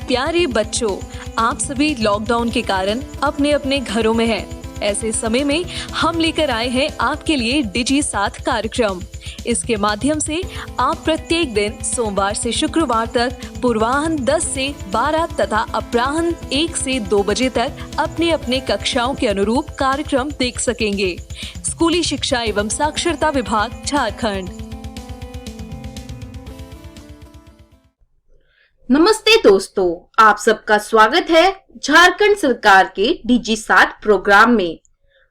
प्यारे बच्चों, आप सभी लॉकडाउन के कारण अपने अपने घरों में हैं। ऐसे समय में हम लेकर आए हैं आपके लिए डिजी साथ कार्यक्रम। इसके माध्यम से आप प्रत्येक दिन सोमवार से शुक्रवार तक पूर्वाह्न 10 से 12 तथा अपराह्न 1 से 2 बजे तक अपने अपने कक्षाओं के अनुरूप कार्यक्रम देख सकेंगे। स्कूली शिक्षा एवं साक्षरता विभाग, झारखंड। नमस्ते दोस्तों, आप सबका स्वागत है झारखंड सरकार के डिजी साथ प्रोग्राम में।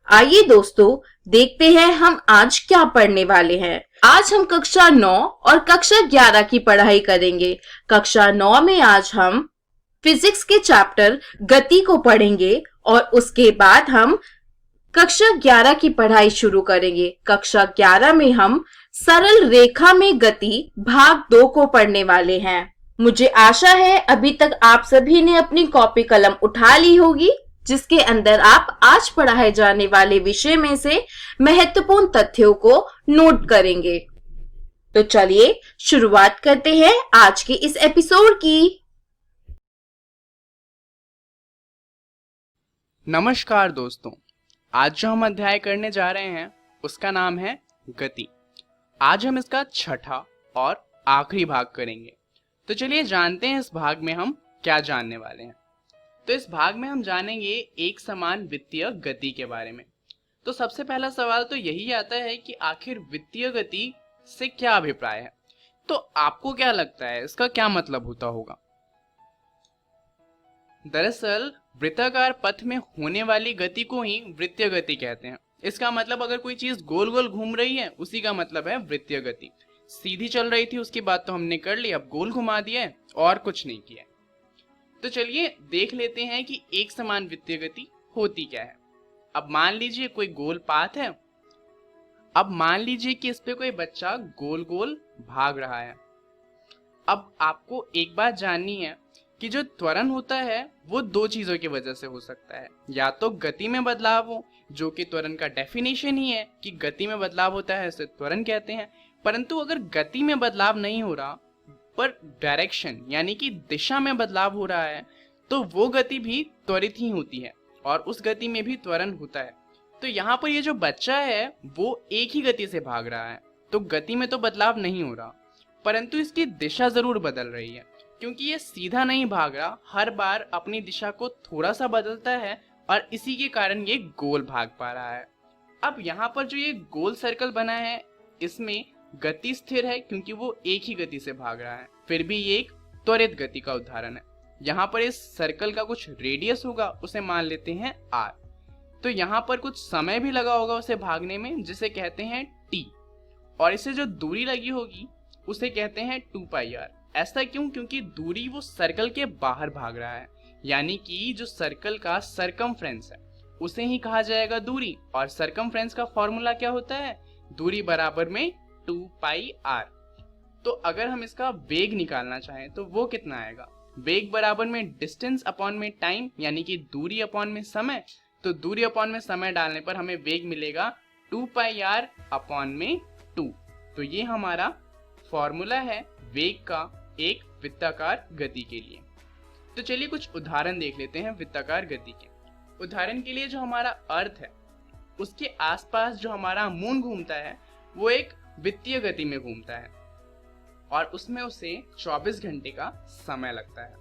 आइए दोस्तों, देखते हैं हम आज क्या पढ़ने वाले हैं। आज हम कक्षा 9 और कक्षा 11 की पढ़ाई करेंगे। कक्षा 9 में आज हम फिजिक्स के चैप्टर गति को पढ़ेंगे और उसके बाद हम कक्षा 11 की पढ़ाई शुरू करेंगे। कक्षा 11 में हम सरल रेखा में गति भाग 2 को पढ़ने वाले हैं। मुझे आशा है अभी तक आप सभी ने अपनी कॉपी कलम उठा ली होगी, जिसके अंदर आप आज पढ़ाए जाने वाले विषय में से महत्वपूर्ण तथ्यों को नोट करेंगे। तो चलिए शुरुआत करते हैं आज के इस एपिसोड की। नमस्कार दोस्तों, आज जो हम अध्याय करने जा रहे हैं उसका नाम है गति। आज हम इसका छठा और आखिरी भाग करेंगे। तो चलिए जानते हैं इस भाग में हम क्या जानने वाले हैं। तो इस भाग में हम जानेंगे एक समान वित्तीय गति के बारे में। तो सबसे पहला सवाल तो यही आता है कि आखिर वित्तीय गति से क्या अभिप्राय है। तो आपको क्या लगता है इसका क्या मतलब होता होगा? दरअसल वृत्ताकार पथ में होने वाली गति को ही वृत्तीय गति कहते हैं। इसका मतलब अगर कोई चीज गोल गोल घूम रही है उसी का मतलब है वृत्तीय गति। सीधी चल रही थी उसकी बात तो हमने कर ली, अब गोल घुमा दिया है और कुछ नहीं किया। तो चलिए देख लेते हैं कि एक समान वित्तीय गति होती क्या है। अब मान लीजिए कोई गोल पाथ है। अब मान लीजिए कि इस पे कोई बच्चा गोल गोल भाग रहा है। अब आपको एक बात जाननी है कि जो त्वरण होता है वो दो चीजों की वजह से हो सकता है। या तो गति में बदलाव हो, जो कि त्वरण का डेफिनेशन ही है कि गति में बदलाव होता है, इसे त्वरण कहते हैं। परंतु अगर गति में बदलाव नहीं हो रहा पर डायरेक्शन यानी कि दिशा में बदलाव हो रहा है तो वो गति भी त्वरित ही होती है और उस गति में भी त्वरण होता है। तो यहाँ पर ये जो बच्चा है वो एक ही गति से भाग रहा है, तो गति में तो बदलाव नहीं हो रहा, परंतु इसकी दिशा जरूर बदल रही है, क्योंकि ये सीधा नहीं भाग रहा, हर बार अपनी दिशा को थोड़ा सा बदलता है और इसी के कारण ये गोल भाग पा रहा है। अब यहाँ पर जो ये गोल सर्कल बना है इसमें गति स्थिर है क्योंकि वो एक ही गति से भाग रहा है, फिर भी ये एक त्वरित गति का उदाहरण है। यहाँ पर इस सर्कल का कुछ रेडियस होगा, उसे मान लेते हैं r। तो यहाँ पर कुछ समय भी लगा होगा उसे भागने में, जिसे कहते हैं t, और इसे जो दूरी लगी होगी उसे कहते हैं 2πr। ऐसा क्यों? क्योंकि दूरी वो सर्कल के बाहर भाग रहा है, यानी कि जो सर्कल का सरकमफ्रेंस है उसे ही कहा जाएगा दूरी। और सरकमफ्रेंस का फॉर्मूला क्या होता है? दूरी बराबर में 2πr। तो अगर हम इसका वेग निकालना चाहें तो वो कितना आएगा? वेग बराबर में डिस्टेंस अपॉन में टाइम, यानी कि दूरी अपॉन में समय। तो दूरी अपॉन में समय डालने पर हमें वेग मिलेगा 2πr अपॉन में 2। तो ये हमारा फॉर्मूला है वेग का एक वृत्ताकार गति के लिए। तो चलिए कुछ उदाहरण देख लेते हैं वृत्ताकार गति के। उदाहरण के लिए जो हमारा अर्थ है उसके आसपास जो हमारा मून घूमता है वो एक वित्तीय गति में घूमता है और उसमें उसे 24 घंटे का समय लगता है।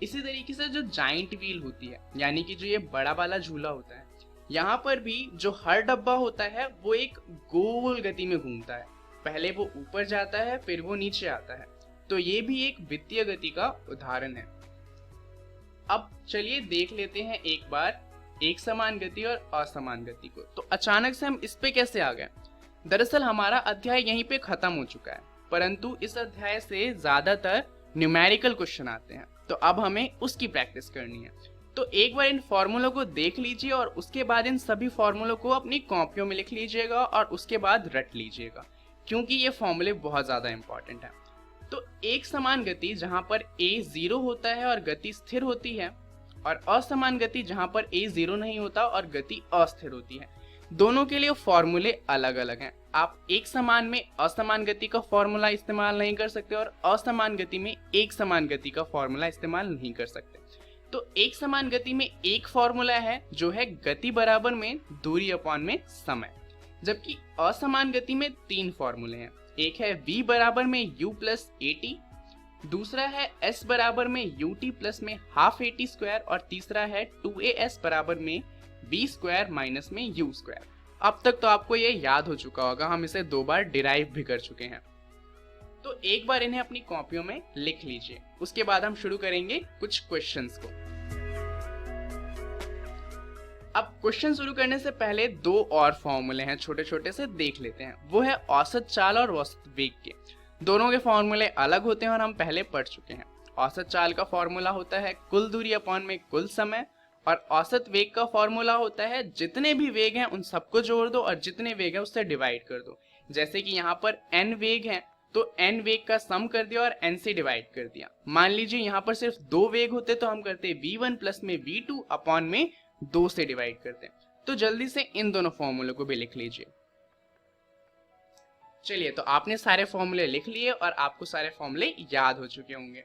इसी तरीके से जो जाइंट व्हील होती है, यानी कि जो ये बड़ा वाला झूला होता है, यहाँ पर भी जो हर डब्बा होता है वो एक गोल गति में घूमता है। पहले वो ऊपर जाता है फिर वो नीचे आता है। तो ये भी एक वित्तीय गति का उदाहरण है। अब चलिए देख लेते हैं एक बार एक समान गति और असमान गति को। तो अचानक से हम इस पे कैसे आ गए? दरअसल हमारा अध्याय यहीं पे खत्म हो चुका है, परंतु इस अध्याय से ज्यादातर न्यूमेरिकल क्वेश्चन आते हैं, तो अब हमें उसकी प्रैक्टिस करनी है। तो एक बार इन फॉर्मूलों को देख लीजिए और उसके बाद इन सभी फॉर्मूलों को अपनी कॉपियों में लिख लीजिएगा और उसके बाद रट लीजिएगा, क्योंकि ये फॉर्मूले बहुत ज्यादा इंपॉर्टेंट है। तो एक समान गति जहां पर a 0 होता है और गति स्थिर होती है, और असमान गति जहां पर a 0 नहीं होता और गति अस्थिर होती है। दोनों के लिए फॉर्मूले अलग अलग हैं। आप एक समान में असमान गति का फॉर्मूला इस्तेमाल नहीं कर सकते और असमान गति में एक समान गति का फॉर्मूला इस्तेमाल नहीं कर सकते। तो एक समान गति में एक फॉर्मूला है जो है गति बराबर में दूरी अपॉन में समय, जबकि असमान गति में 3 फॉर्मूले हैं। एक है v बराबर में u प्लस at, दूसरा है s बराबर में ut प्लस में हाफ at स्क्वायर और तीसरा है 2as बराबर में b स्क्वायर माइनस में u स्क्वायर। अब तक तो आपको ये याद हो चुका होगा, हम इसे 2 बार डिराइव भी कर चुके हैं। तो एक बार इन्हें अपनी कॉपियों में लिख लीजिए, उसके बाद हम शुरू करेंगे कुछ क्वेश्चंस को। अब क्वेश्चन शुरू करने से पहले 2 और फॉर्मूले हैं, छोटे छोटे से देख लेते हैं। वो है औसत चाल और औसत वेग के। दोनों के फॉर्मूले अलग होते हैं और हम पहले पढ़ चुके हैं। औसत चाल का फॉर्मूला होता है कुल दूरी अपॉन में कुल समय, और औसत वेग का फॉर्मूला होता है जितने भी वेग हैं उन सबको जोड़ दो और जितने वेग हैं उससे डिवाइड कर दो। जैसे कि यहाँ पर n वेग हैं तो n वेग का सम कर दिया और n से डिवाइड कर दिया। मान लीजिए यहाँ पर सिर्फ 2 वेग होते तो हम करते v1 प्लस में v2 अपॉन में 2 से डिवाइड करते। तो जल्दी से इन दोनों फॉर्मूले को भी लिख लीजिए। चलिए, तो आपने सारे फॉर्मूले लिख लिए और आपको सारे फॉर्मूले याद हो चुके होंगे।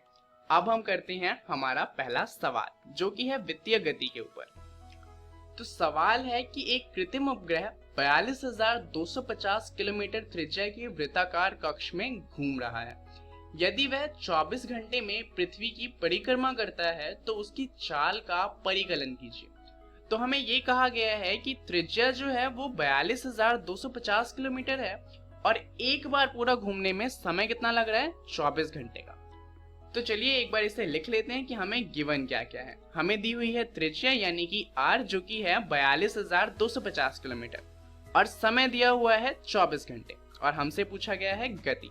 अब हम करते हैं हमारा पहला सवाल, जो कि है वित्तीय गति के ऊपर। तो सवाल है कि एक कृत्रिम उपग्रह 42,250 किलोमीटर त्रिज्या के वृत्ताकार कक्ष में घूम रहा है। यदि वह 24 घंटे में पृथ्वी की परिक्रमा करता है तो उसकी चाल का परिकलन कीजिए। तो हमें ये कहा गया है कि त्रिज्या जो है वो 42,250 किलोमीटर है और एक बार पूरा घूमने में समय कितना लग रहा है? 24 घंटे का। तो चलिए एक बार इसे लिख लेते हैं कि हमें गिवन क्या क्या है। हमें दी हुई है त्रिज्या यानी कि r, जो कि है 42,250 किलोमीटर, और समय दिया हुआ है 24 घंटे, और हमसे पूछा गया है गति।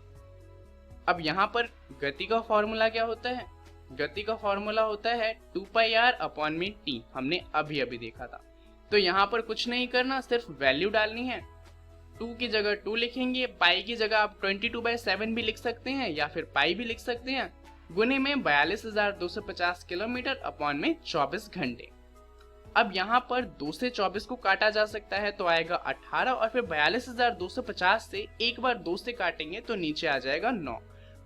अब यहाँ पर गति का फॉर्मूला क्या होता है? गति का फॉर्मूला होता है 2πr अपॉन में t। हमने अभी अभी देखा था। तो यहाँ पर कुछ नहीं करना, सिर्फ वैल्यू डालनी है। 2 की जगह 2 लिखेंगे, पाई की जगह आप 22/7 भी लिख सकते हैं या फिर पाई भी लिख सकते हैं, गुने में 42,250 किलोमीटर अपॉन में 24 घंटे। अब यहाँ पर 2 से 24 को काटा जा सकता है तो आएगा 18, और फिर 42,250 से एक बार 2 से काटेंगे तो नीचे आ जाएगा 9।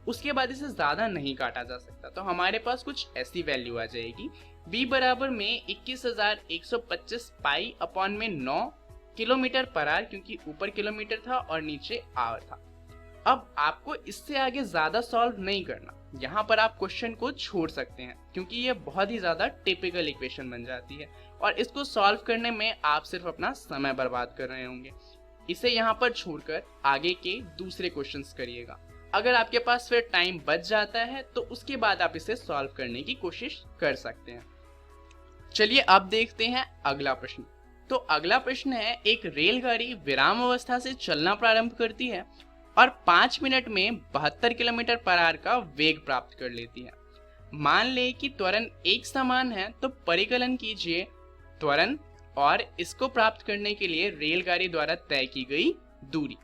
उसके बाद इसे ज्यादा नहीं काटा जा सकता, तो हमारे पास कुछ ऐसी वैल्यू आ जाएगी। b बराबर में 21,125 पाई अपॉन में 9 किलोमीटर पर आवर, क्योंकि ऊपर किलोमीटर था और नीचे आवर था। अब आपको इससे आगे ज्यादा सॉल्व नहीं करना, यहाँ पर आप क्वेश्चन को छोड़ सकते हैं क्योंकि ये बहुत ही ज्यादा टिपिकल इक्वेशन बन जाती है और इसको सॉल्व करने में आप सिर्फ अपना समय बर्बाद कर रहे होंगे। इसे यहाँ पर छोड़कर आगे के दूसरे क्वेश्चंस करिएगा। अगर आपके पास फिर टाइम बच जाता है तो उसके बाद आप इसे सॉल्व करने की कोशिश कर सकते हैं। चलिए अब देखते हैं अगला प्रश्न। तो अगला प्रश्न है, एक रेलगाड़ी विराम अवस्था से चलना प्रारंभ करती है और 5 मिनट में 72 किलोमीटर पर आवर का वेग प्राप्त कर लेती है। मान ले कि त्वरण एक समान है, तो परिकलन कीजिए त्वरण और इसको प्राप्त करने के लिए रेलगाड़ी द्वारा तय की गई दूरी।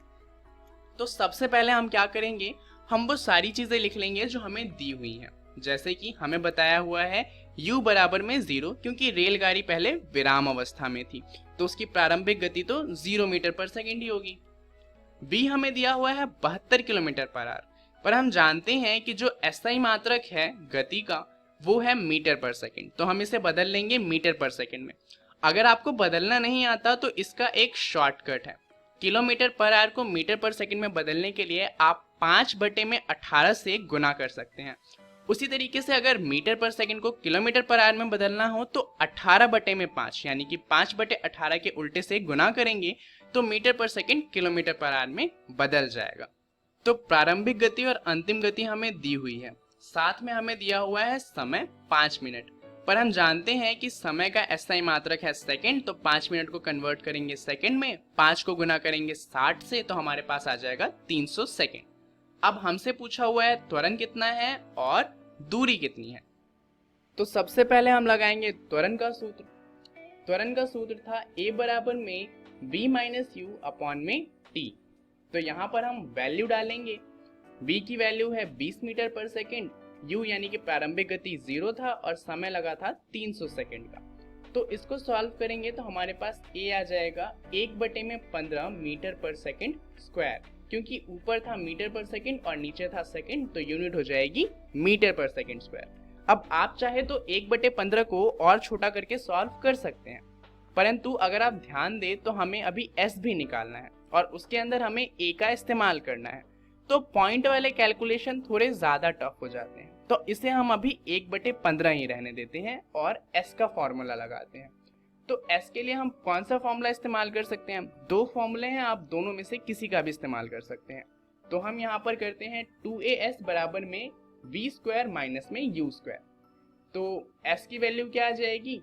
तो सबसे पहले हम क्या करेंगे, हम वो सारी चीजें लिख लेंगे जो हमें दी हुई हैं। जैसे कि हमें बताया हुआ है u बराबर में 0, क्योंकि रेलगाड़ी पहले विराम अवस्था में थी तो उसकी प्रारंभिक गति तो 0 मीटर पर सेकेंड ही होगी। b हमें दिया हुआ है 72 किलोमीटर पर आवर, पर हम जानते हैं कि जो SI मात्रक है गति का वो है मीटर पर सेकेंड, तो हम इसे बदल लेंगे मीटर पर सेकेंड में। अगर आपको बदलना नहीं आता तो इसका एक शॉर्टकट है, किलोमीटर पर आवर को मीटर पर सेकेंड में बदलने के लिए आप 5/18 से गुना कर सकते हैं। उसी तरीके से अगर मीटर पर सेकेंड को किलोमीटर पर आवर में बदलना हो तो 18/5 यानी कि 5/18 के उल्टे से गुना करेंगे तो मीटर पर सेकेंड किलोमीटर पर आवर में बदल जाएगा। तो प्रारंभिक गति और अंतिम गति हमें दी हुई है, साथ में हमें दिया हुआ है समय 5 मिनट, पर हम जानते हैं कि समय का SI मात्रक है सेकेंड, तो 5 मिनट को कन्वर्ट करेंगे सेकेंड में, 5 को गुना करेंगे 60 से तो हमारे पास आ जाएगा 300 सेकेंड। अब हमसे पूछा हुआ है त्वरण कितना है और दूरी कितनी है। तो सबसे पहले हम लगाएंगे त्वरण का सूत्र। त्वरण का सूत्र था a बराबर में v माइनस u अपॉन में t। तो यहाँ पर हम वैल्यू डालेंगे। v की वैल्यू है 20 मीटर पर सेकेंड, u यानी कि प्रारंभिक गति 0 था और समय लगा था 300 सेकेंड का। तो इसको सॉल्व करेंगे तो हमारे पास a आ जाएगा 1/15 मीटर पर सेकंड स्क्वायर, क्योंकि ऊपर था मीटर पर सेकंड और नीचे था सेकंड, तो यूनिट हो जाएगी मीटर पर सेकंड स्क्वायर। अब आप चाहे तो 1/15 को और छोटा करके सॉल्व कर सकते हैं, परंतु अगर आप ध्यान दें तो हमें अभी s भी निकालना है और उसके अंदर हमें a का इस्तेमाल करना है, तो पॉइंट वाले कैलकुलेशन थोड़े ज़्यादा टफ हो जाते हैं। तो इसे हम अभी 1/15 ही रहने देते हैं और s का फॉर्मूला लगाते हैं। तो s के लिए हम कौन सा फॉर्मूला इस्तेमाल कर सकते हैं? दो फॉर्मूले हैं, आप दोनों में से किसी का भी इस्तेमाल कर सकते हैं। तो हम यहाँ पर करते हैं 2as बराबर में v स्क्वायर माइनस में u स्क्वायर। तो s की वैल्यू क्या आ जाएगी?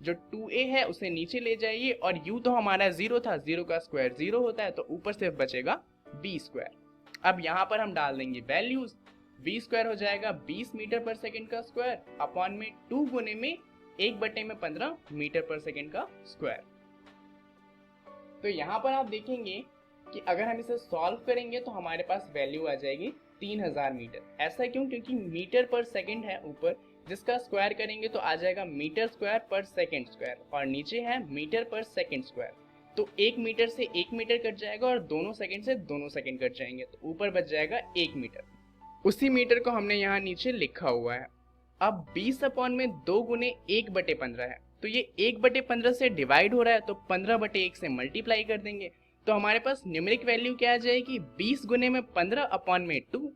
जो 2a है उसे नीचे ले जाइए और u तो हमारा 0 था, 0 का स्क्वायर 0 होता है, तो ऊपर सिर्फ बचेगा b स्क्वायर। अब यहाँ पर हम डाल देंगे वैल्यूज, v स्क्वायर हो जाएगा 20 मीटर पर सेकंड का स्क्वायर अपॉन में 2 गुने में 1/15 मीटर पर सेकंड का स्क्वायर। तो यहाँ पर आप देखेंगे कि अगर हम इसे सॉल्व करेंगे तो हमारे पास वैल्यू आ जाएगी 3000 मीटर। ऐसा क्यों? क्योंकि मीटर पर सेकंड है ऊपर, जिसका स्क्वायर करेंगे तो आ जाएगा मीटर स्क्वायर पर सेकंड स्क्वायर, और नीचे है मीटर पर सेकंड स्क्वायर। तो 1 मीटर से 1 मीटर कट जाएगा और दोनों सेकंड से दोनों सेकंड कट जाएंगे, तो ऊपर बच जाएगा 1 मीटर। उसी मीटर को हमने यहाँ नीचे लिखा हुआ है। अब 20 अपॉन में 2 गुने 1/15 है, तो ये 1/15 से डिवाइड हो रहा है, तो 15/1 से मल्टीप्लाई कर देंगे, तो हमारे पास न्यूमेरिक वैल्यू क्या आ जाएगी? 20 गुने में 15 अपॉन में 2।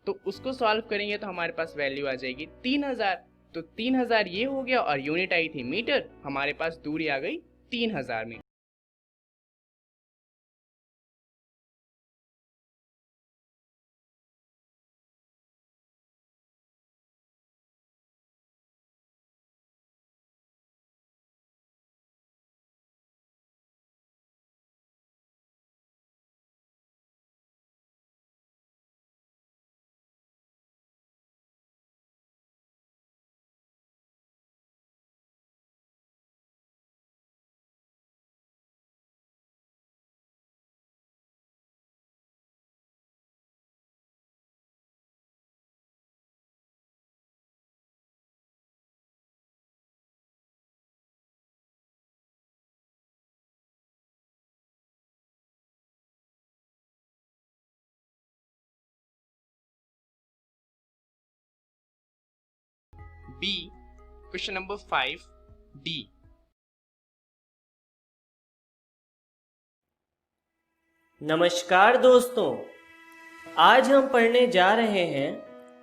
तो उसको सॉल्व करेंगे तो हमारे पास वैल्यू आ जाएगी 3000। तो 3000 ये हो गया और यूनिट आई थी मीटर, हमारे पास दूरी आ गई 3000 metre. B, question number 5 D। नमस्कार दोस्तों, आज हम पढ़ने जा रहे हैं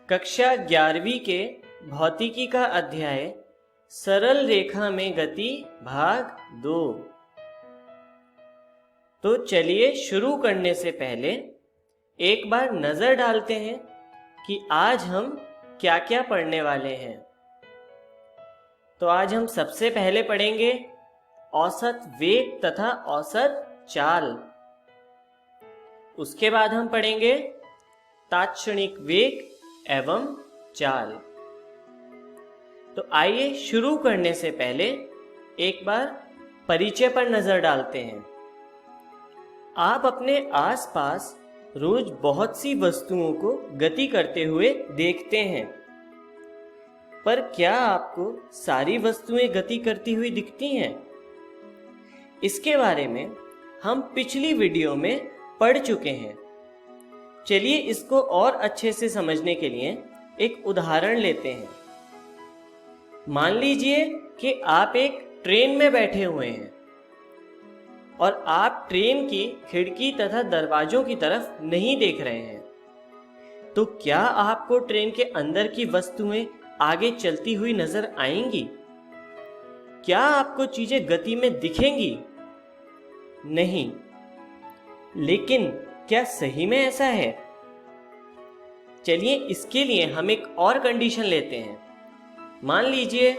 कक्षा 11वीं के भौतिकी का अध्याय सरल रेखा में गति भाग 2। तो चलिए शुरू करने से पहले एक बार नजर डालते हैं कि आज हम क्या क्या पढ़ने वाले हैं। तो आज हम सबसे पहले पढ़ेंगे औसत वेग तथा औसत चाल। उसके बाद हम पढ़ेंगे तात्क्षणिक वेग एवं चाल। तो आइए शुरू करने से पहले एक बार परिचय पर नजर डालते हैं। आप अपने आसपास रोज बहुत सी वस्तुओं को गति करते हुए देखते हैं, पर क्या आपको सारी वस्तुएं गति करती हुई दिखती हैं? इसके बारे में हम पिछली वीडियो में पढ़ चुके हैं। चलिए इसको और अच्छे से समझने के लिए एक उदाहरण लेते हैं। मान लीजिए कि आप एक ट्रेन में बैठे हुए हैं और आप ट्रेन की खिड़की तथा दरवाजों की तरफ नहीं देख रहे हैं, तो क्या आपको ट्रेन के अंदर की वस्तुएं आगे चलती हुई नजर आएंगी? क्या आपको चीजें गति में दिखेंगी? नहीं। लेकिन क्या सही में ऐसा है? चलिए इसके लिए हम एक और कंडीशन लेते हैं। मान लीजिए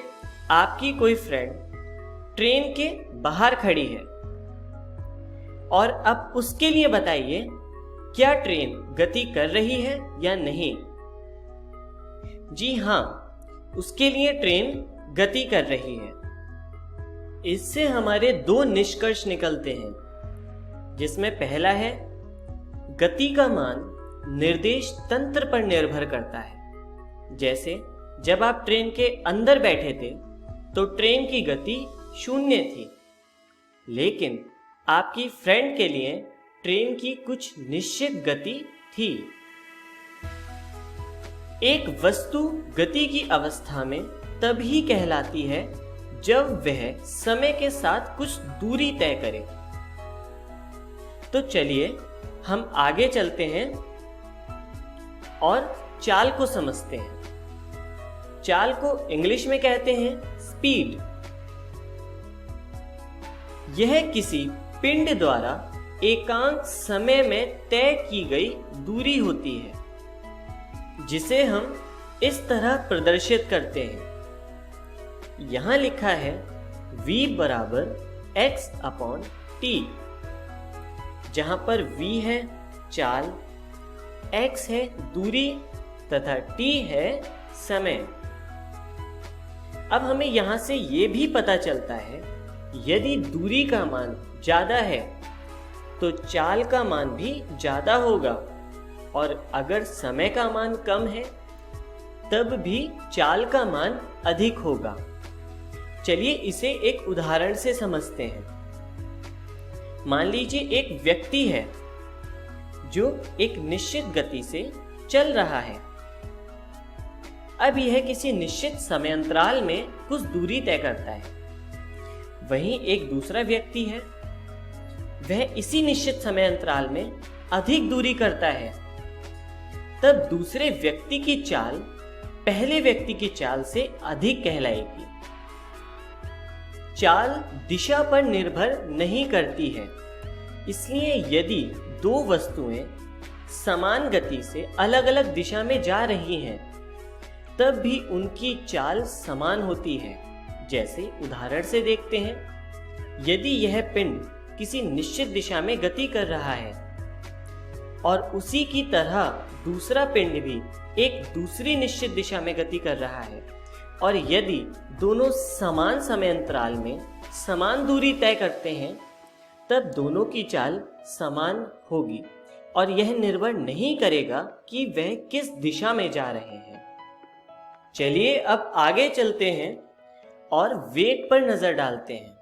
आपकी कोई फ्रेंड ट्रेन के बाहर खड़ी है और अब उसके लिए बताइए क्या ट्रेन गति कर रही है या नहीं। जी हाँ, उसके लिए ट्रेन गति कर रही है। इससे हमारे दो निष्कर्ष निकलते हैं, जिसमें पहला है गति का मान निर्देश तंत्र पर निर्भर करता है। जैसे जब आप ट्रेन के अंदर बैठे थे तो ट्रेन की गति 0 थी, लेकिन आपकी फ्रेंड के लिए ट्रेन की कुछ निश्चित गति थी। एक वस्तु गति की अवस्था में तभी कहलाती है जब वह समय के साथ कुछ दूरी तय करे। तो चलिए हम आगे चलते हैं और चाल को समझते हैं। चाल को इंग्लिश में कहते हैं स्पीड। यह किसी पिंड द्वारा एकांक समय में तय की गई दूरी होती है, जिसे हम इस तरह प्रदर्शित करते हैं। यहां लिखा है v बराबर x/t, जहां पर v है चाल, x है दूरी तथा t है समय। अब हमें यहां से ये भी पता चलता है, यदि दूरी का मान ज्यादा है तो चाल का मान भी ज्यादा होगा, और अगर समय का मान कम है तब भी चाल का मान अधिक होगा। चलिए इसे एक उदाहरण से समझते हैं। मान लीजिए एक व्यक्ति है जो एक निश्चित गति से चल रहा है। अब यह किसी निश्चित समय अंतराल में कुछ दूरी तय करता है। वहीं एक दूसरा व्यक्ति है, वह इसी निश्चित समय अंतराल में अधिक दूरी करता है। तब दूसरे व्यक्ति की चाल पहले व्यक्ति की चाल से अधिक कहलाएगी। चाल दिशा पर निर्भर नहीं करती है, इसलिए यदि दो वस्तुएं समान गति से अलग अलग दिशा में जा रही हैं, तब भी उनकी चाल समान होती है। जैसे उदाहरण से देखते हैं, यदि यह पिंड किसी निश्चित दिशा में गति कर रहा है और उसी की तरह दूसरा पिंड भी एक दूसरी निश्चित दिशा में गति कर रहा है, और यदि दोनों समान समय अंतराल में समान दूरी तय करते हैं, तब दोनों की चाल समान होगी और यह निर्भर नहीं करेगा कि वह किस दिशा में जा रहे हैं। चलिए अब आगे चलते हैं और वेग पर नजर डालते हैं।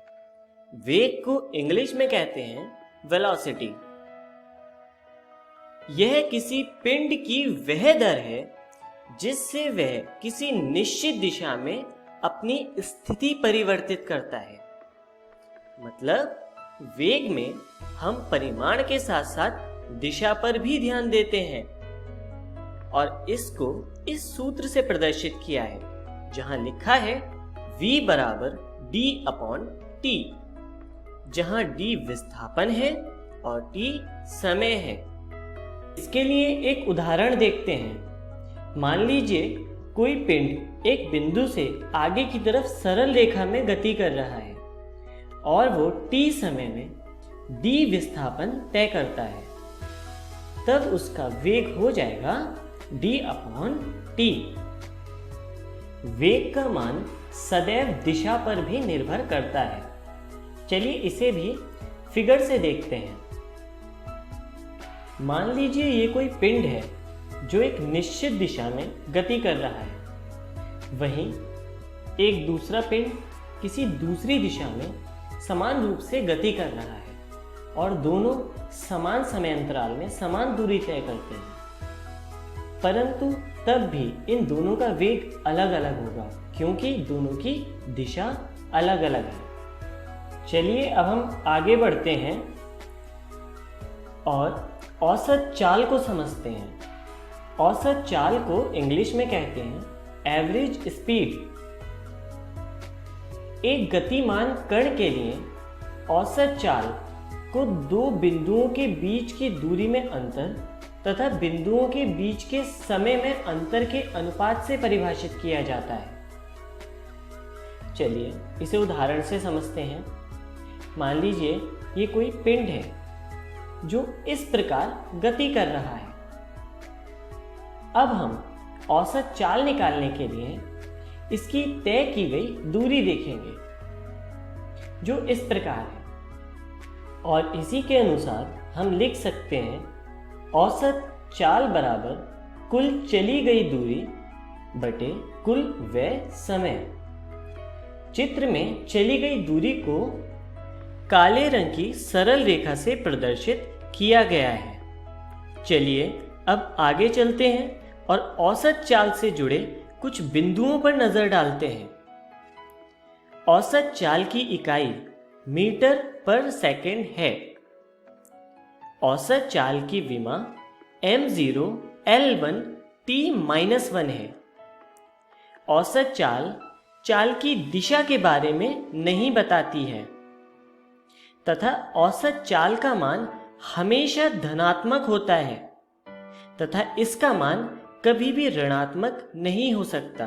वेग को इंग्लिश में कहते हैं वेलोसिटी। यह किसी पिंड की वह दर है जिससे वह किसी निश्चित दिशा में अपनी स्थिति परिवर्तित करता है। मतलब वेग में हम परिमाण के साथ साथ दिशा पर भी ध्यान देते हैं, और इसको इस सूत्र से प्रदर्शित किया है, जहां लिखा है v बराबर d/t, जहां d विस्थापन है और t समय है। इसके लिए एक उदाहरण देखते हैं। मान लीजिए कोई पिंड एक बिंदु से आगे की तरफ सरल रेखा में गति कर रहा है और वो t समय में d विस्थापन तय करता है। तब उसका वेग हो जाएगा d/t। वेग का मान सदैव दिशा पर भी निर्भर करता है। चलिए इसे भी फिगर से देखते हैं। मान लीजिए ये कोई पिंड है जो एक निश्चित दिशा में गति कर रहा है। वहीं एक दूसरा पिंड किसी दूसरी दिशा में समान रूप से गति कर रहा है, और दोनों समान समय अंतराल में समान दूरी तय करते हैं। परंतु तब भी इन दोनों का वेग अलग अलग होगा, क्योंकि दोनों की दिशा अलग अलग है। चलिए अब हम आगे बढ़ते हैं और औसत चाल को समझते हैं। औसत चाल को इंग्लिश में कहते हैं एवरेज स्पीड। एक गतिमान कण के लिए औसत चाल को दो बिंदुओं के बीच की दूरी में अंतर तथा बिंदुओं के बीच के समय में अंतर के अनुपात से परिभाषित किया जाता है। चलिए इसे उदाहरण से समझते हैं। मान लीजिए ये कोई पिंड है जो इस प्रकार गति कर रहा है। अब हम औसत चाल निकालने के लिए इसकी तय की गई दूरी देखेंगे, जो इस प्रकार है, और इसी के अनुसार हम लिख सकते हैं औसत चाल बराबर कुल चली गई दूरी बटे कुल व्यय समय। चित्र में चली गई दूरी को काले रंग की सरल रेखा से प्रदर्शित किया गया है। चलिए अब आगे चलते हैं और औसत चाल से जुड़े कुछ बिंदुओं पर नजर डालते हैं। औसत चाल की इकाई मीटर पर सेकंड है। औसत चाल की विमा m0 L1 t-1 है। औसत चाल की दिशा के बारे में नहीं बताती है तथा औसत चाल का मान हमेशा धनात्मक होता है तथा इसका मान कभी भी ऋणात्मक नहीं हो सकता।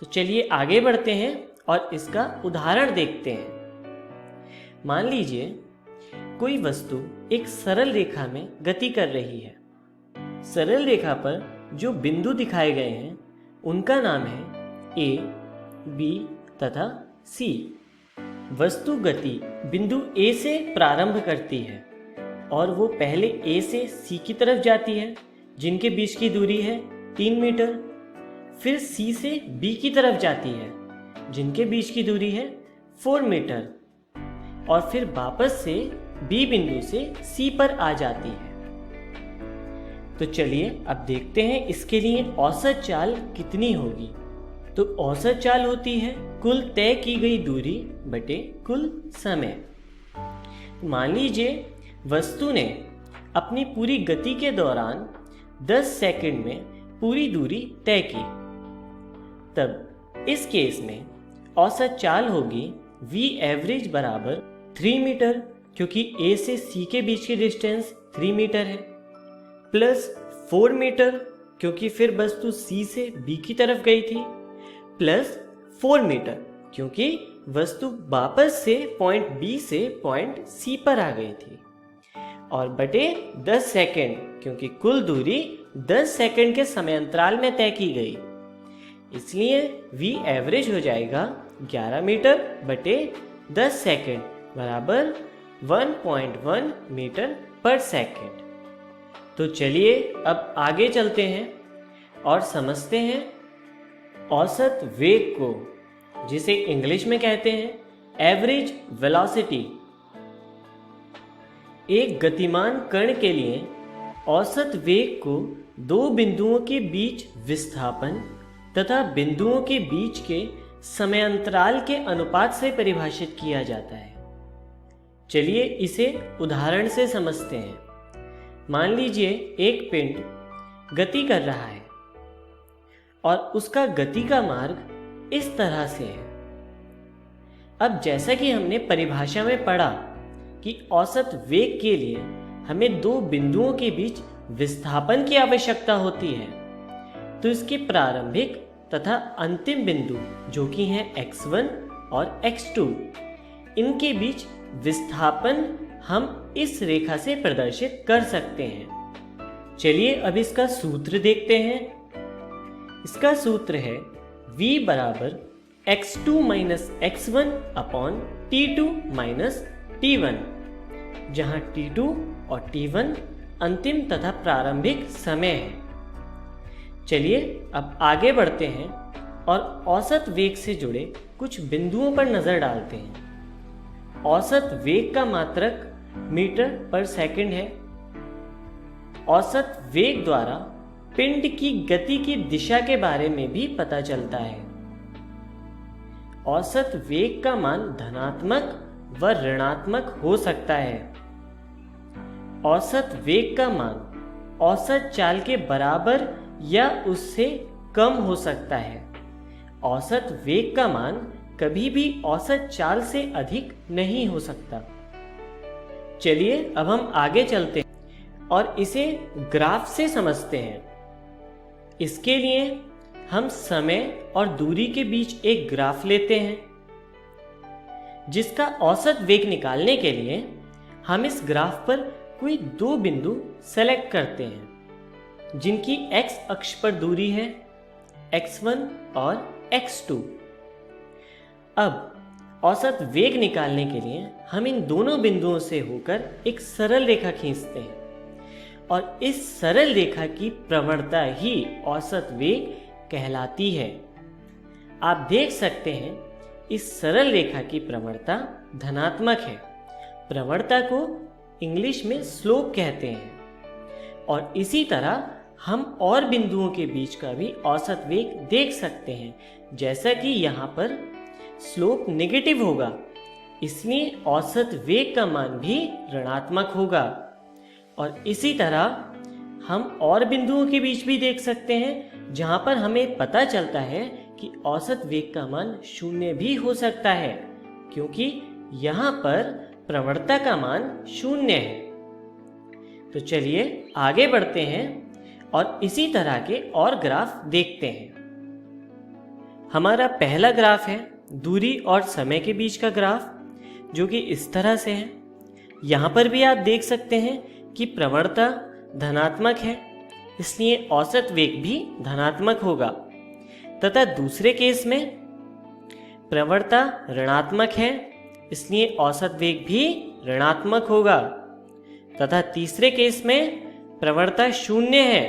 तो चलिए आगे बढ़ते हैं और इसका उदाहरण देखते हैं। मान लीजिए कोई वस्तु एक सरल रेखा में गति कर रही है। सरल रेखा पर जो बिंदु दिखाए गए हैं उनका नाम है A, B तथा C। वस्तु गति बिंदु A से प्रारंभ करती है और वो पहले A से C की तरफ जाती है जिनके बीच की दूरी है 3 मीटर। फिर C से B की तरफ जाती है जिनके बीच की दूरी है 4 मीटर और फिर वापस से B बिंदु से C पर आ जाती है। तो चलिए अब देखते हैं इसके लिए औसत चाल कितनी होगी। तो औसत चाल होती है कुल तय की गई दूरी बटे कुल समय। मान लीजिए वस्तु ने अपनी पूरी गति के दौरान 10 सेकंड में पूरी दूरी तय की। तब इस केस में औसत चाल होगी v एवरेज बराबर 3 मीटर, क्योंकि A से C के बीच की डिस्टेंस 3 मीटर है, प्लस 4 मीटर क्योंकि फिर वस्तु C से B की तरफ गई थी, प्लस 4 मीटर क्योंकि वस्तु वापस से पॉइंट B से पॉइंट C पर आ गई थी, और बटे 10 सेकंड क्योंकि कुल दूरी 10 सेकंड के समयांतराल में तय की गई। इसलिए V एवरेज हो जाएगा 11 मीटर बटे 10 सेकंड बराबर 1.1 मीटर पर सेकंड। तो चलिए अब आगे चलते हैं और समझते हैं औसत वेग को, जिसे इंग्लिश में कहते हैं एवरेज वेलोसिटी। एक गतिमान कण के लिए औसत वेग को दो बिंदुओं के बीच विस्थापन तथा बिंदुओं के बीच के समयांतराल के अनुपात से परिभाषित किया जाता है। चलिए इसे उदाहरण से समझते हैं। मान लीजिए एक पिंड गति कर रहा है और उसका गति का मार्ग इस तरह से है। अब जैसा कि हमने परिभाषा में पढ़ा कि औसत वेग के लिए हमें दो बिंदुओं के बीच विस्थापन की आवश्यकता होती है, तो इसके प्रारंभिक तथा अंतिम बिंदु जो कि हैं x1 और x2, इनके बीच विस्थापन हम इस रेखा से प्रदर्शित कर सकते हैं। चलिए अब इसका सूत्र देखते हैं। इसका सूत्र है v बराबर x2 minus x1 upon t2 minus t1, जहां t2 और t1 अंतिम तथा प्रारंभिक समय है। चलिए अब आगे बढ़ते हैं और औसत वेग से जुड़े कुछ बिंदुओं पर नजर डालते हैं। औसत वेग का मात्रक मीटर पर सेकंड है। औसत वेग द्वारा पिंड की गति की दिशा के बारे में भी पता चलता है। औसत वेग का मान धनात्मक व ऋणात्मक हो सकता है। औसत वेग का मान औसत चाल के बराबर या उससे कम हो सकता है। औसत वेग का मान कभी भी औसत चाल से अधिक नहीं हो सकता। चलिए अब हम आगे चलते हैं और इसे ग्राफ से समझते हैं। इसके लिए हम समय और दूरी के बीच एक ग्राफ लेते हैं, जिसका औसत वेग निकालने के लिए हम इस ग्राफ पर कोई दो बिंदु सेलेक्ट करते हैं, जिनकी x अक्ष पर दूरी है x1 और x2। अब औसत वेग निकालने के लिए हम इन दोनों बिंदुओं से होकर एक सरल रेखा खींचते हैं, और इस सरल रेखा की प्रवणता ही औसत वेग कहलाती है। आप देख सकते हैं इस सरल रेखा की प्रवणता धनात्मक है। प्रवणता को इंग्लिश में स्लोप कहते हैं। और इसी तरह हम और बिंदुओं के बीच का भी औसत वेग देख सकते हैं, जैसा कि यहाँ पर स्लोप नेगेटिव होगा, इसलिए औसत वेग का मान भी ऋणात्मक होगा। और इसी तरह हम और बिंदुओं के बीच भी देख सकते हैं, जहाँ पर हमें पता चलता है कि औसत वेग का मान 0 भी हो सकता है, क्योंकि यहाँ पर प्रवणता का मान 0 है। तो चलिए आगे बढ़ते हैं और इसी तरह के और ग्राफ देखते हैं। हमारा पहला ग्राफ है दूरी और समय के बीच का ग्राफ, जो कि इस तरह से है। यहाँ पर भी आप देख सकते हैं कि प्रवणता धनात्मक है, इसलिए औसत वेग भी धनात्मक होगा। तथा दूसरे केस में प्रवणता ऋणात्मक है, इसलिए औसत वेग भी ऋणात्मक होगा। तथा तीसरे केस में प्रवणता 0 है।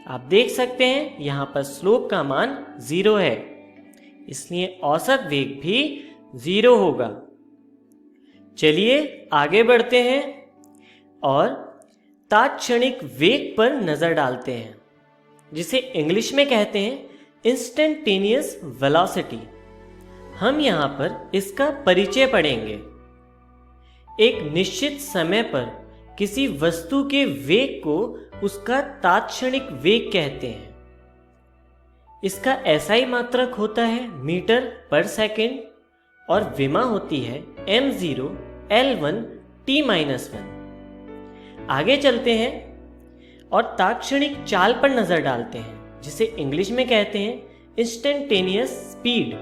आप देख सकते हैं यहाँ पर स्लोप का मान 0 है, इसलिए औसत वेग भी 0 होगा। चलिए आगे बढ़ते हैं और तात्क्षणिक वेग पर नजर डालते हैं, जिसे इंग्लिश में कहते हैं इंस्टेंटेनियस वेलोसिटी। हम यहाँ पर इसका परिचय पढ़ेंगे। एक निश्चित समय पर किसी वस्तु के वेग को उसका तात्क्षणिक वेग कहते हैं। इसका SI मात्रक होता है मीटर पर सेकंड और विमा होती है m0 L1 t-1। आगे चलते हैं और तात्क्षणिक चाल पर नजर डालते हैं, जिसे इंग्लिश में कहते हैं इंस्टेंटेनियस स्पीड।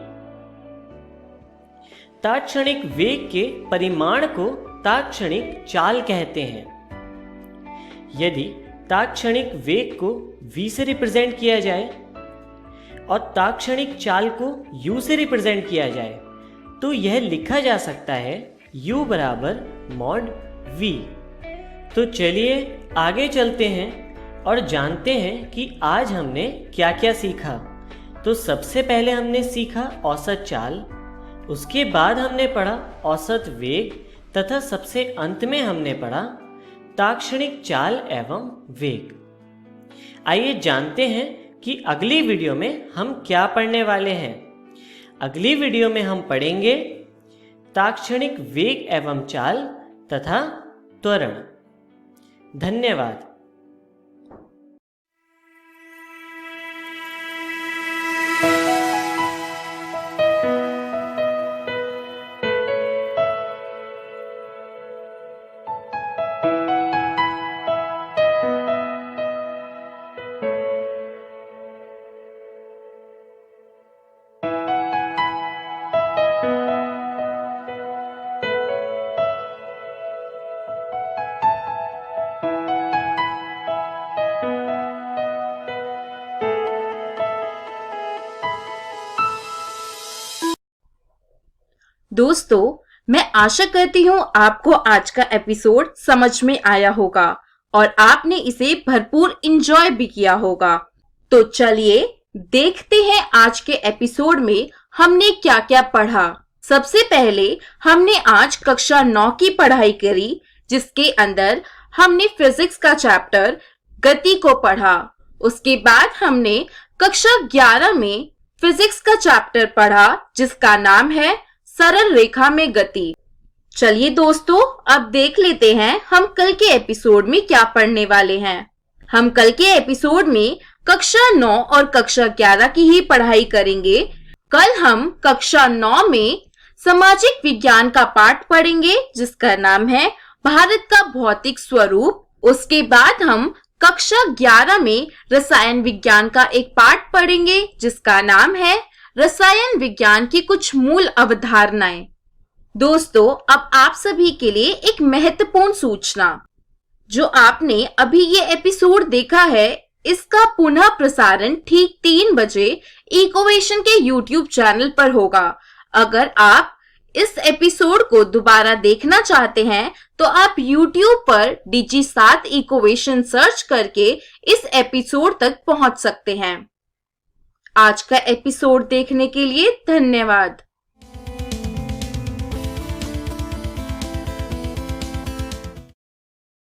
तात्क्षणिक वेग के परिमाण को तात्क्षणिक चाल कहते हैं। यदि तात्क्षणिक वेग को v से रिप्रेजेंट किया जाए और तात्क्षणिक चाल को u से रिप्रेजेंट किया जाए, तो यह लिखा जा सकता है u बराबर मॉड v। तो चलिए आगे चलते हैं और जानते हैं कि आज हमने क्या क्या सीखा। तो सबसे पहले हमने सीखा औसत चाल, उसके बाद हमने पढ़ा औसत वेग, तथा सबसे अंत में हमने पढ़ा तात्क्षणिक चाल एवं वेग। आइए जानते हैं कि अगली वीडियो में हम क्या पढ़ने वाले हैं। अगली वीडियो में हम पढ़ेंगे तात्क्षणिक वेग एवं चाल तथा त्वरण। धन्यवाद। दोस्तों, मैं आशा करती हूँ आपको आज का एपिसोड समझ में आया होगा और आपने इसे भरपूर एंजॉय भी किया होगा। तो चलिए देखते हैं आज के एपिसोड में हमने क्या क्या पढ़ा। सबसे पहले हमने आज कक्षा 9 की पढ़ाई करी, जिसके अंदर हमने फिजिक्स का चैप्टर गति को पढ़ा। उसके बाद हमने कक्षा 11 में फिजिक्स का चैप्टर पढ़ा, जिसका नाम है सरल रेखा में गति। चलिए दोस्तों, अब देख लेते हैं हम कल के एपिसोड में क्या पढ़ने वाले हैं। हम कल के एपिसोड में कक्षा 9 और कक्षा 11 की ही पढ़ाई करेंगे। कल हम कक्षा 9 में सामाजिक विज्ञान का पाठ पढ़ेंगे, जिसका नाम है भारत का भौतिक स्वरूप। उसके बाद हम कक्षा 11 में रसायन विज्ञान का एक पाठ पढ़ेंगे, जिसका नाम है रसायन विज्ञान की कुछ मूल अवधारणाएं। दोस्तों, अब आप सभी के लिए एक महत्वपूर्ण सूचना। जो आपने अभी ये एपिसोड देखा है, इसका पुनः प्रसारण ठीक 3 बजे इकोवेशन के YouTube चैनल पर होगा। अगर आप इस एपिसोड को दोबारा देखना चाहते हैं, तो आप YouTube पर DigiSat इकोवेशन सर्च करके इस एपिसोड तक पहुंच सकते हैं। आज का एपिसोड देखने के लिए धन्यवाद।